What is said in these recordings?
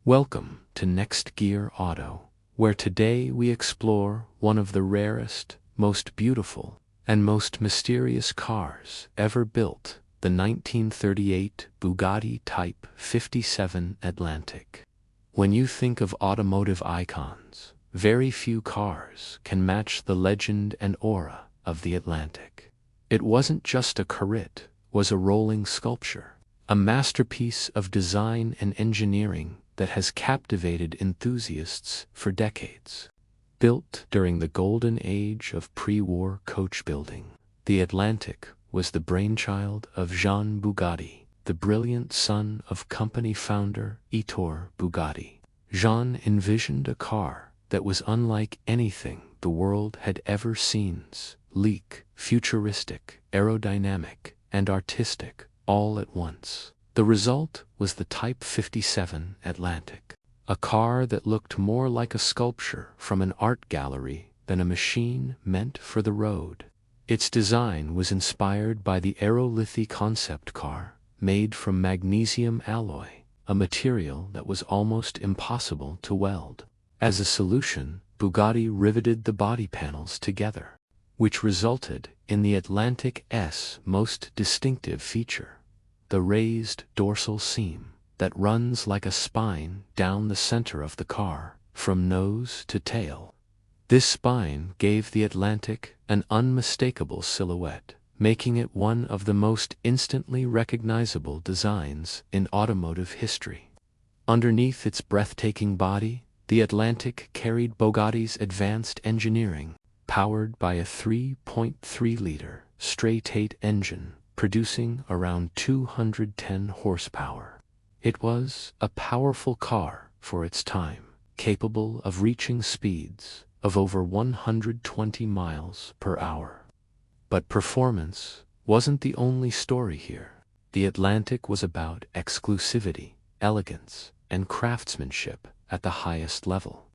Welcome to Next Gear Auto, where today we explore one of the rarest, most beautiful, and most mysterious cars ever built, the 1938 Bugatti Type 57 Atlantic. When you think of automotive icons, very few cars can match the legend and aura of the Atlantic. It wasn't just a carrot, it was a rolling sculpture, a masterpiece of design and engineering that has captivated enthusiasts for decades. Built during the golden age of pre-war coach building, the Atlantic was the brainchild of Jean Bugatti, the brilliant son of company founder Ettore Bugatti. Jean envisioned a car that was unlike anything the world had ever seen, sleek, futuristic, aerodynamic, and artistic, all at once. The result was the Type 57 Atlantic, a car that looked more like a sculpture from an art gallery than a machine meant for the road. Its design was inspired by the aerolithic concept car, made from magnesium alloy, a material that was almost impossible to weld. As a solution, Bugatti riveted the body panels together, which resulted in the Atlantic's most distinctive feature, the raised dorsal seam that runs like a spine down the center of the car, from nose to tail. This spine gave the Atlantic an unmistakable silhouette, making it one of the most instantly recognizable designs in automotive history. Underneath its breathtaking body, the Atlantic carried Bugatti's advanced engineering, powered by a 3.3-liter straight-eight engine, producing around 210 horsepower. It was a powerful car for its time, capable of reaching speeds of over 120 miles per hour. But performance wasn't the only story here. The Atlantic was about exclusivity, elegance, and craftsmanship at the highest level.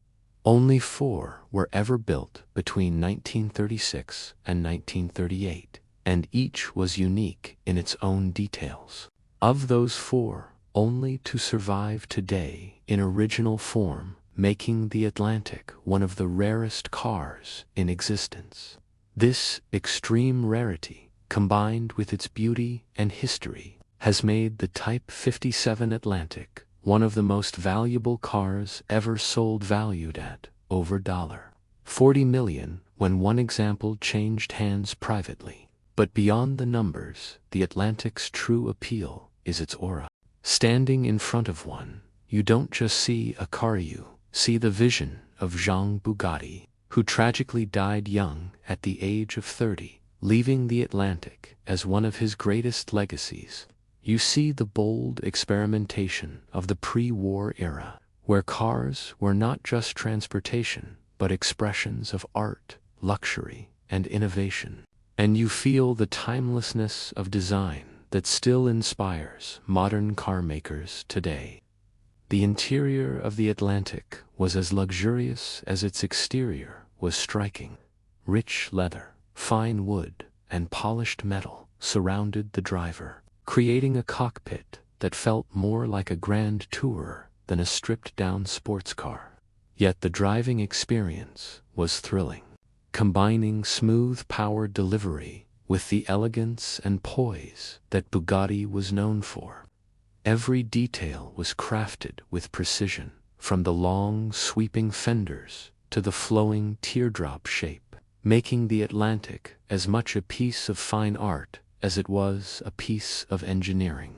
Only 4 were ever built between 1936 and 1938. And each was unique in its own details. Of those 4, only 2 survive today in original form, making the Atlantic one of the rarest cars in existence. This extreme rarity, combined with its beauty and history, has made the Type 57 Atlantic one of the most valuable cars ever sold, valued at over $40 million when one example changed hands privately. But beyond the numbers, the Atlantic's true appeal is its aura. Standing in front of one, you don't just see a car, you see the vision of Jean Bugatti, who tragically died young at the age of 30, leaving the Atlantic as one of his greatest legacies. You see the bold experimentation of the pre-war era, where cars were not just transportation, but expressions of art, luxury, and innovation. And you feel the timelessness of design that still inspires modern car makers today. The interior of the Atlantic was as luxurious as its exterior was striking. Rich leather, fine wood, and polished metal surrounded the driver, creating a cockpit that felt more like a grand tourer than a stripped-down sports car. Yet the driving experience was thrilling, combining smooth power delivery with the elegance and poise that Bugatti was known for. Every detail was crafted with precision, from the long, sweeping fenders to the flowing teardrop shape, making the Atlantic as much a piece of fine art as it was a piece of engineering.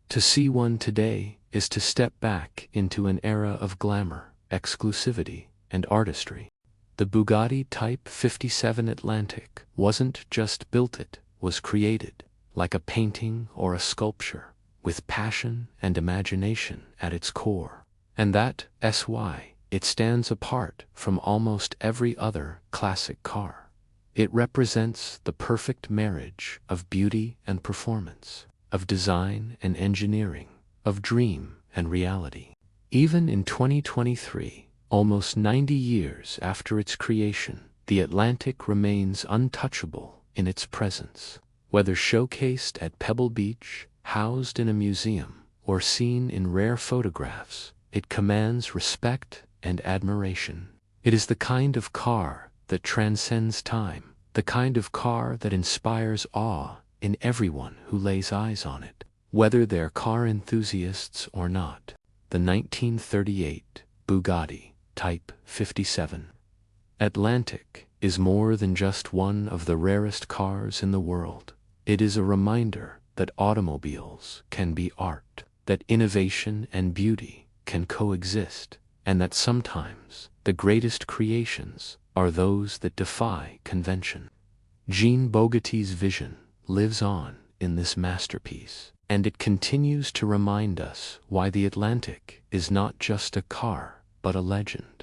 To see one today is to step back into an era of glamour, exclusivity, and artistry. The Bugatti Type 57 Atlantic wasn't just built, it was created, like a painting or a sculpture, with passion and imagination at its core. And that's why it stands apart from almost every other classic car. It represents the perfect marriage of beauty and performance, of design and engineering, of dream and reality. Even in 2023, almost 90 years after its creation, the Atlantic remains untouchable in its presence. Whether showcased at Pebble Beach, housed in a museum, or seen in rare photographs, it commands respect and admiration. It is the kind of car that transcends time, the kind of car that inspires awe in everyone who lays eyes on it, whether they're car enthusiasts or not. The 1938 Bugatti Type 57 Atlantic is more than just one of the rarest cars in the world. It is a reminder that automobiles can be art, that innovation and beauty can coexist, and that sometimes the greatest creations are those that defy convention. Jean Bugatti's vision lives on in this masterpiece, and it continues to remind us why the Atlantic is not just a car, but a legend.